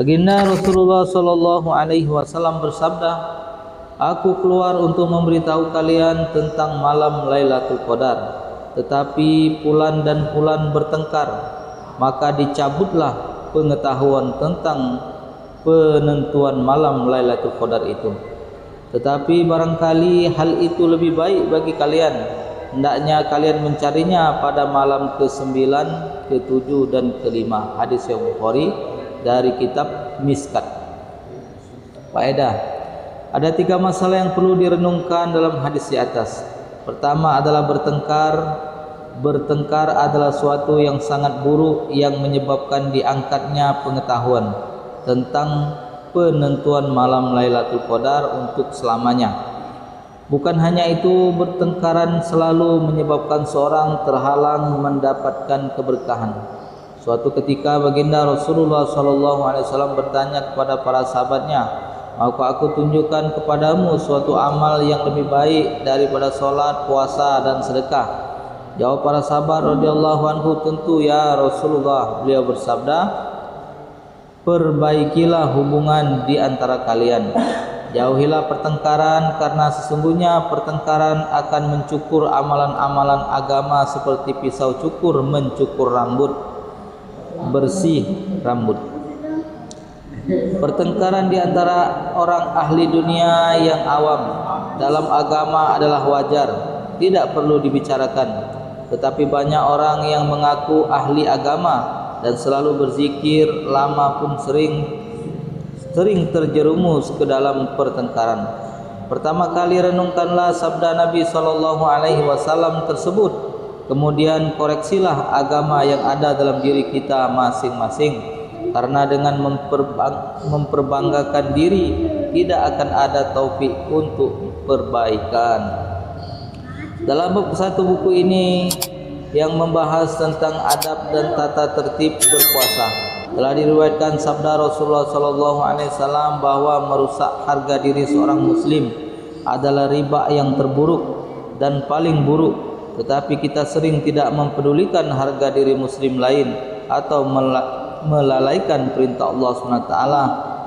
Baginda Rasulullah Shallallahu Alaihi Wasallam bersabda, "Aku keluar untuk memberitahu kalian tentang malam Lailatul Qadar. Tetapi bulan dan bulan bertengkar, maka dicabutlah pengetahuan tentang penentuan malam Lailatul Qadar itu. Tetapi barangkali hal itu lebih baik bagi kalian, hendaknya kalian mencarinya pada malam ke-9, ke-7 dan ke-5." Hadis yang Bukhari dari kitab Miskat. Faedah: ada 3 masalah yang perlu direnungkan dalam hadis di atas. Pertama adalah bertengkar. Bertengkar adalah suatu yang sangat buruk yang menyebabkan diangkatnya pengetahuan tentang penentuan malam Lailatul Qadar untuk selamanya. Bukan hanya itu, bertengkaran selalu menyebabkan seorang terhalang mendapatkan keberkahan. Suatu ketika baginda Rasulullah SAW bertanya kepada para sahabatnya, "Maukah aku tunjukkan kepadamu suatu amal yang lebih baik daripada solat, puasa dan sedekah?" Jawab para sahabat radhiyallahu anhu, "Tentu ya Rasulullah." Beliau bersabda, "Perbaikilah hubungan di antara kalian. Jauhilah pertengkaran, karena sesungguhnya pertengkaran akan mencukur amalan-amalan agama seperti pisau cukur mencukur rambut, bersih rambut." Pertengkaran di antara orang ahli dunia yang awam dalam agama adalah wajar, tidak perlu dibicarakan. Tetapi banyak orang yang mengaku ahli agama dan selalu berzikir lama pun sering terjerumus ke dalam pertengkaran. Pertama kali renungkanlah sabda Nabi SAW tersebut. Kemudian koreksilah agama yang ada dalam diri kita masing-masing. Karena dengan memperbanggakan diri tidak akan ada taufik untuk perbaikan. Dalam satu buku ini yang membahas tentang adab dan tata tertib berpuasa, telah diriwayatkan sabda Rasulullah SAW bahwa merusak harga diri seorang muslim adalah riba yang terburuk dan paling buruk. Tetapi kita sering tidak mempedulikan harga diri muslim lain atau melalaikan perintah Allah SWT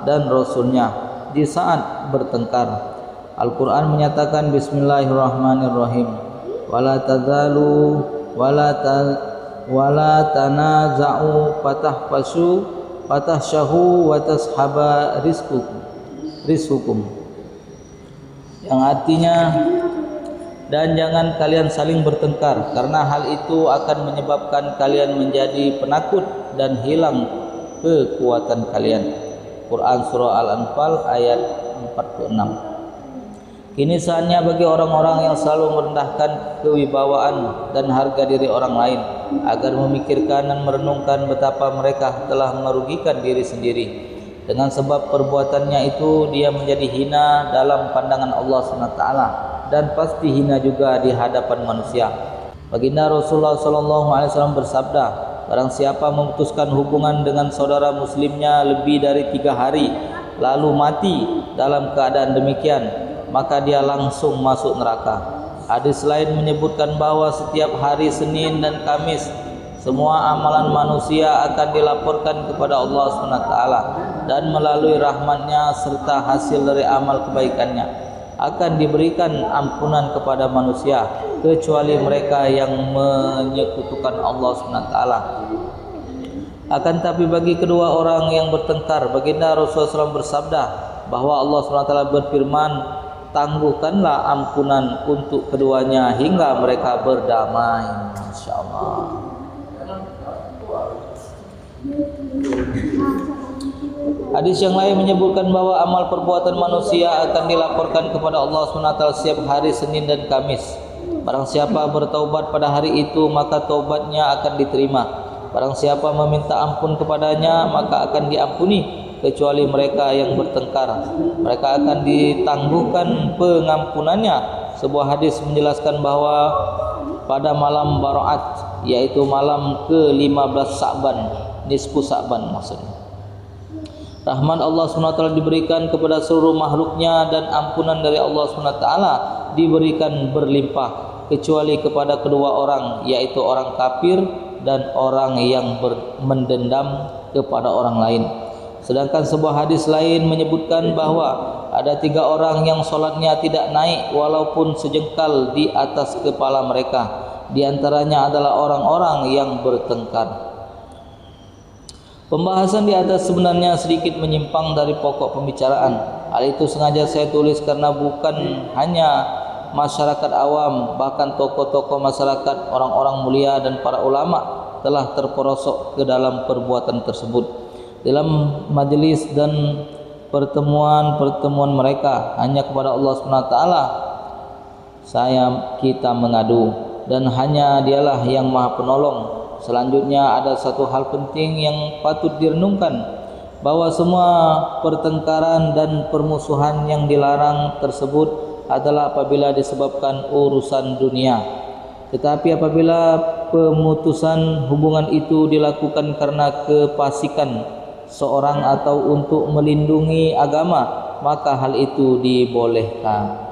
dan Rasulnya di saat bertengkar. Al-Quran menyatakan, Bismillahirrahmanirrahim, wala tazalu wala tanaza'u fatahsyahu wa tashaba rizqukum, yang artinya, dan jangan kalian saling bertengkar, karena hal itu akan menyebabkan kalian menjadi penakut dan hilang kekuatan kalian. Quran Surah Al-Anfal ayat 46. Kini saatnya bagi orang-orang yang selalu merendahkan kewibawaan dan harga diri orang lain agar memikirkan dan merenungkan betapa mereka telah merugikan diri sendiri. Dengan sebab perbuatannya itu, dia menjadi hina dalam pandangan Allah SWT dan pasti hina juga di hadapan manusia. Baginda Rasulullah SAW bersabda, "Barang siapa memutuskan hubungan dengan saudara muslimnya lebih dari 3 hari lalu mati dalam keadaan demikian, maka dia langsung masuk neraka." Hadis lain menyebutkan bahwa setiap hari Senin dan Kamis semua amalan manusia akan dilaporkan kepada Allah SWT, dan melalui rahmatnya serta hasil dari amal kebaikannya akan diberikan ampunan kepada manusia, kecuali mereka yang menyekutukan Allah SWT. Akan tapi bagi kedua orang yang bertengkar, baginda Rasulullah SAW bersabda bahwa Allah SWT berfirman, "Tangguhkanlah ampunan untuk keduanya hingga mereka berdamai." Masya Allah. Hadis yang lain menyebutkan bahwa amal perbuatan manusia akan dilaporkan kepada Allah SWT setiap hari Senin dan Kamis. Barang siapa bertaubat pada hari itu, maka taubatnya akan diterima. Barang siapa meminta ampun kepadanya, maka akan diampuni, kecuali mereka yang bertengkar. Mereka akan ditangguhkan pengampunannya. Sebuah hadis menjelaskan bahwa pada malam Baraat, yaitu malam ke-15 Sa'ban, nisfu Sa'ban maksudnya, rahmat Allah SWT diberikan kepada seluruh makhluknya dan ampunan dari Allah SWT diberikan berlimpah, kecuali kepada kedua orang, yaitu orang kafir dan orang yang mendendam kepada orang lain. Sedangkan sebuah hadis lain menyebutkan bahwa ada 3 orang yang solatnya tidak naik walaupun sejengkal di atas kepala mereka. Di antaranya adalah orang-orang yang bertengkar. Pembahasan di atas sebenarnya sedikit menyimpang dari pokok pembicaraan. Hal itu sengaja saya tulis karena bukan hanya masyarakat awam, bahkan tokoh-tokoh masyarakat, orang-orang mulia dan para ulama telah terperosok ke dalam perbuatan tersebut. Dalam majelis dan pertemuan-pertemuan mereka, hanya kepada Allah SWT kita mengadu, dan hanya Dialah yang Maha Penolong. Selanjutnya ada satu hal penting yang patut direnungkan, bahwa semua pertengkaran dan permusuhan yang dilarang tersebut adalah apabila disebabkan urusan dunia. Tetapi apabila pemutusan hubungan itu dilakukan karena kefasikan seorang atau untuk melindungi agama, maka hal itu dibolehkan.